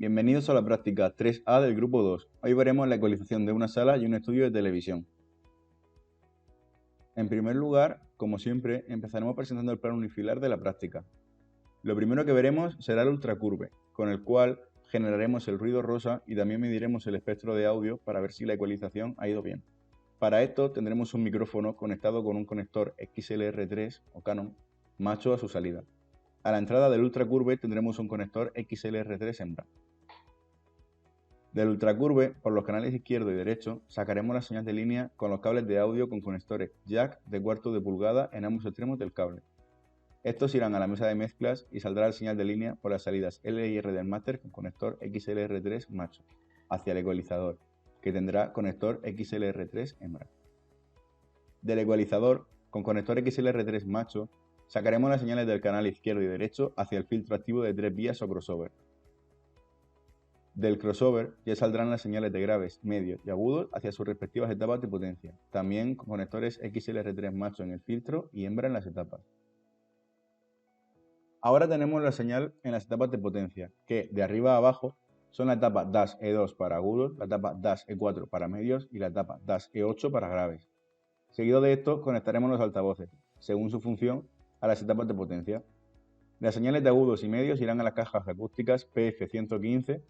Bienvenidos a la práctica 3A del grupo 2. Hoy veremos la ecualización de una sala y un estudio de televisión. En primer lugar, como siempre, empezaremos presentando el plano unifilar de la práctica. Lo primero que veremos será el ultracurve, con el cual generaremos el ruido rosa y también mediremos el espectro de audio para ver si la ecualización ha ido bien. Para esto tendremos un micrófono conectado con un conector XLR3 o Canon macho a su salida. A la entrada del ultracurve tendremos un conector XLR3 hembra. Del ultracurve, por los canales izquierdo y derecho, sacaremos la señal de línea con los cables de audio con conectores jack de cuarto de pulgada en ambos extremos del cable. Estos irán a la mesa de mezclas y saldrá la señal de línea por las salidas L y R del máster con conector XLR3 macho hacia el ecualizador, que tendrá conector XLR3 hembra. Del ecualizador, con conector XLR3 macho, sacaremos las señales del canal izquierdo y derecho hacia el filtro activo de 3 vías o crossover. Del crossover ya saldrán las señales de graves, medios y agudos hacia sus respectivas etapas de potencia, también con conectores XLR3 macho en el filtro y hembra en las etapas. Ahora tenemos la señal en las etapas de potencia, que de arriba a abajo son la etapa DAS E2 para agudos, la etapa DAS E4 para medios y la etapa DAS E8 para graves. Seguido de esto conectaremos los altavoces, según su función, a las etapas de potencia. Las señales de agudos y medios irán a las cajas acústicas PF115,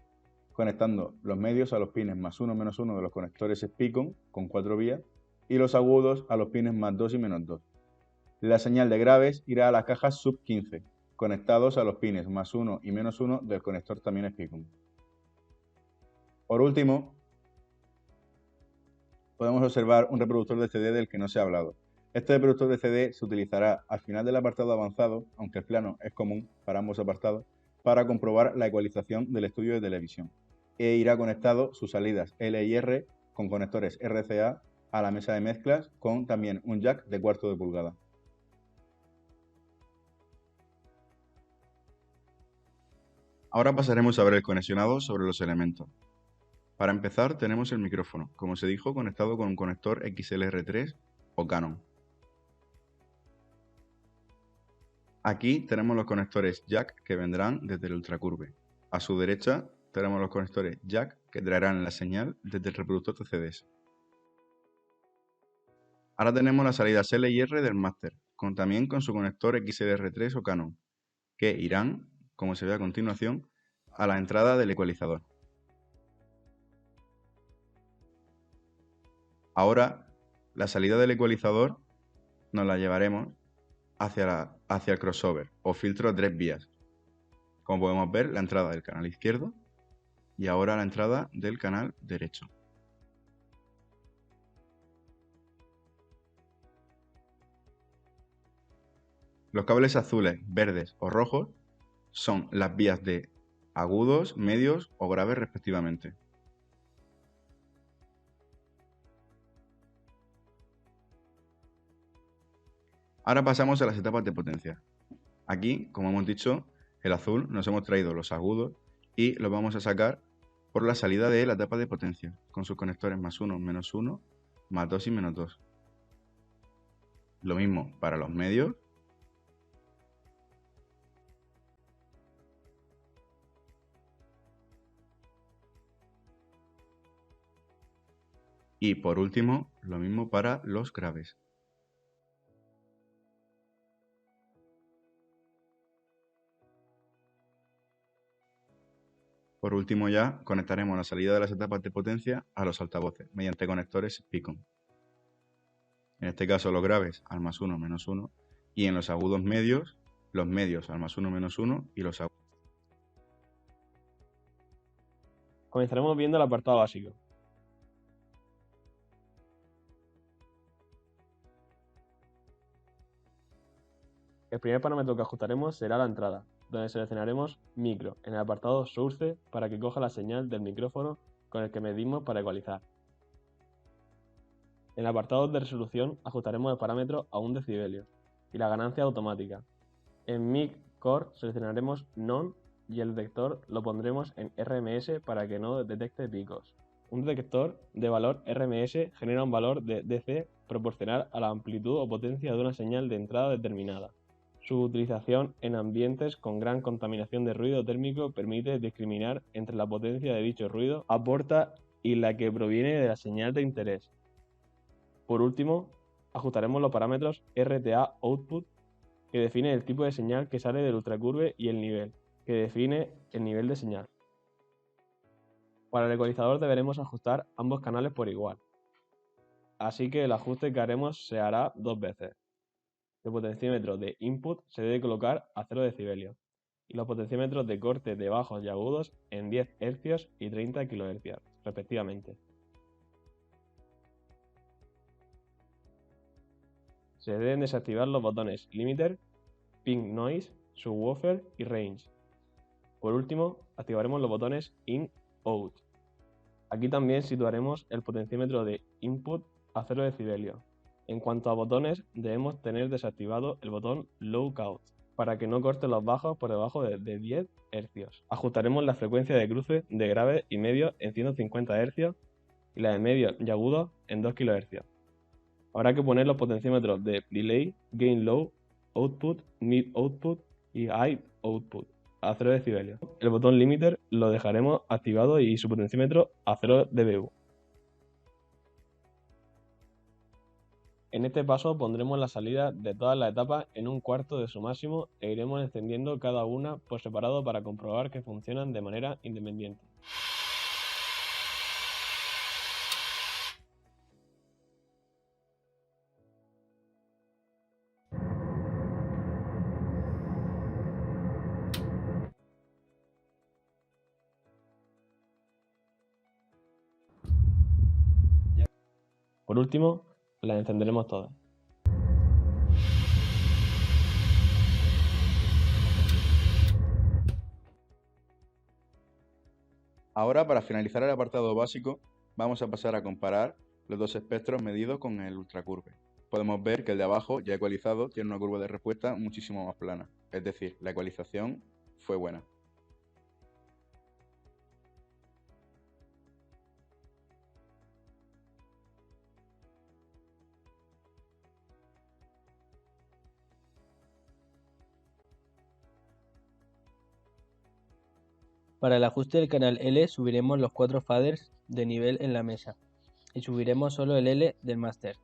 conectando los medios a los pines +1 -1 de los conectores Spicon con 4 vías y los agudos a los pines +2 y -2. La señal de graves irá a las cajas sub-15, conectados a los pines +1 y -1 del conector también Spicon. Por último, podemos observar un reproductor de CD del que no se ha hablado. Este reproductor de CD se utilizará al final del apartado avanzado, aunque el plano es común para ambos apartados, para comprobar la ecualización del estudio de televisión. E irá conectado sus salidas L y R con conectores RCA a la mesa de mezclas con también un jack de cuarto de pulgada. Ahora pasaremos a ver el conexionado sobre los elementos. Para empezar tenemos el micrófono, como se dijo, conectado con un conector XLR3 o Canon. Aquí tenemos los conectores jack que vendrán desde el ultracurve. A su derecha tenemos los conectores jack que traerán la señal desde el reproductor de CDs. Ahora tenemos las salidas L y R del máster, también con su conector XLR3 o Canon, que irán, como se ve a continuación, a la entrada del ecualizador. Ahora, la salida del ecualizador nos la llevaremos hacia el crossover o filtro de 3 vías. Como podemos ver, la entrada del canal izquierdo y ahora la entrada del canal derecho. Los cables azules, verdes o rojos son las vías de agudos, medios o graves respectivamente. Ahora pasamos a las etapas de potencia. Aquí, como hemos dicho, el azul nos hemos traído los agudos y los vamos a sacar por la salida de la etapa de potencia, con sus conectores +1, -1, +2 y -2. Lo mismo para los medios. Y por último, lo mismo para los graves. Por último ya conectaremos la salida de las etapas de potencia a los altavoces mediante conectores Spicon. En este caso los graves al +1, -1 y en los agudos medios, los medios al +1, -1 y los agudos. Comenzaremos viendo el apartado básico. El primer parámetro que ajustaremos será la entrada, donde seleccionaremos micro en el apartado source para que coja la señal del micrófono con el que medimos para ecualizar. En el apartado de resolución ajustaremos el parámetro a 1 decibelio y la ganancia automática. En mic core seleccionaremos non y el detector lo pondremos en RMS para que no detecte picos. Un detector de valor RMS genera un valor de DC proporcional a la amplitud o potencia de una señal de entrada determinada. Su utilización en ambientes con gran contaminación de ruido térmico permite discriminar entre la potencia de dicho ruido aporta y la que proviene de la señal de interés. Por último, ajustaremos los parámetros RTA Output, que define el tipo de señal que sale del ultracurve, y el nivel, que define el nivel de señal. Para el ecualizador deberemos ajustar ambos canales por igual, así que el ajuste que haremos se hará dos veces. El potenciómetro de input se debe colocar a 0 decibelios y los potenciómetros de corte de bajos y agudos en 10 Hz y 30 kHz, respectivamente. Se deben desactivar los botones Limiter, Pink Noise, Subwoofer y Range. Por último, activaremos los botones In, Out. Aquí también situaremos el potenciómetro de input a 0 decibelios. En cuanto a botones, debemos tener desactivado el botón Low Count para que no corte los bajos por debajo de 10 Hz. Ajustaremos la frecuencia de cruce de graves y medios en 150 Hz y la de medios y agudos en 2 kHz. Habrá que poner los potenciómetros de Delay, Gain Low, Output, Mid Output y High Output a 0 decibelios. El botón Limiter lo dejaremos activado y su potenciómetro a 0 dBu. En este paso pondremos la salida de todas las etapas en un cuarto de su máximo e iremos encendiendo cada una por separado para comprobar que funcionan de manera independiente. Por último, las encenderemos todas. Ahora, para finalizar el apartado básico, vamos a pasar a comparar los dos espectros medidos con el ultracurve. Podemos ver que el de abajo, ya ecualizado, tiene una curva de respuesta muchísimo más plana, es decir, la ecualización fue buena. Para el ajuste del canal L subiremos los 4 faders de nivel en la mesa y subiremos solo el L del máster.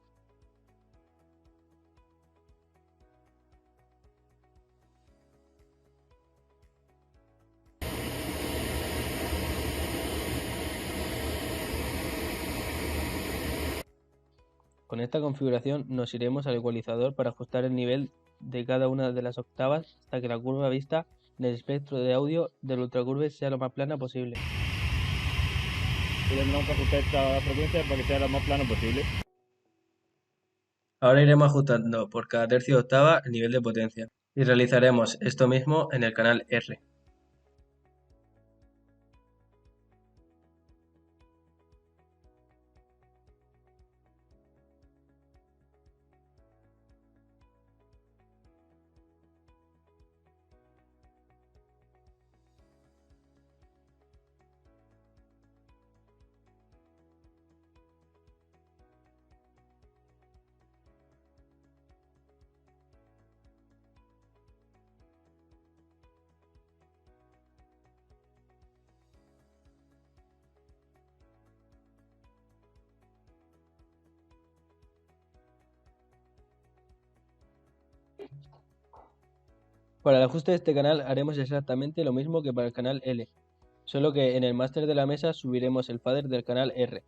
Con esta configuración nos iremos al ecualizador para ajustar el nivel de cada una de las octavas hasta que la curva vista en el espectro de audio del ultracurve sea lo más plana posible. Tendremos que ajustar esta frecuencia para que sea lo más plano posible. Ahora iremos ajustando por cada tercio de octava el nivel de potencia y realizaremos esto mismo en el canal R. Para el ajuste de este canal haremos exactamente lo mismo que para el canal L, solo que en el máster de la mesa subiremos el fader del canal R.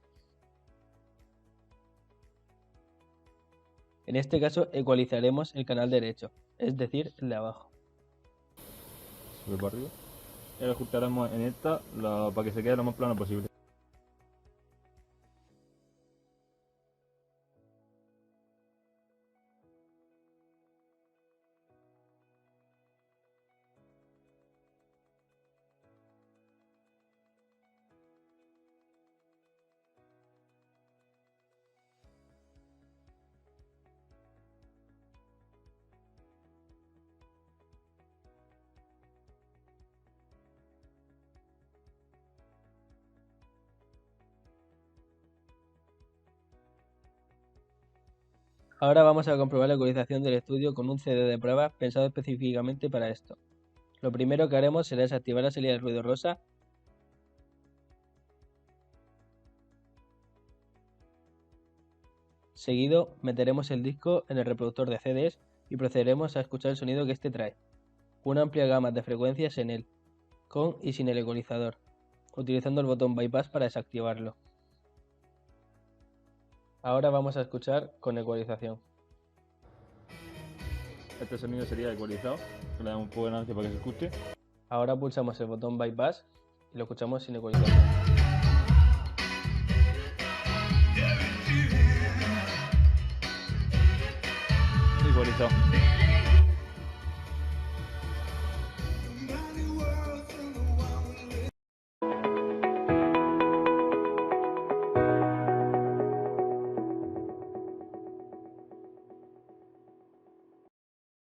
En este caso ecualizaremos el canal derecho, es decir, el de abajo. Sube para arriba. Y ahora ajustaremos en esta para que se quede lo más plano posible. Ahora vamos a comprobar la ecualización del estudio con un CD de prueba pensado específicamente para esto. Lo primero que haremos será desactivar la salida de ruido rosa. Seguido, meteremos el disco en el reproductor de CDs y procederemos a escuchar el sonido que este trae. Una amplia gama de frecuencias en él, con y sin el ecualizador, utilizando el botón bypass para desactivarlo. Ahora vamos a escuchar con ecualización. Este sonido sería ecualizado. Le damos un poco de ganancia para que se escuche. Ahora pulsamos el botón bypass y lo escuchamos sin ecualización. Ecualizado.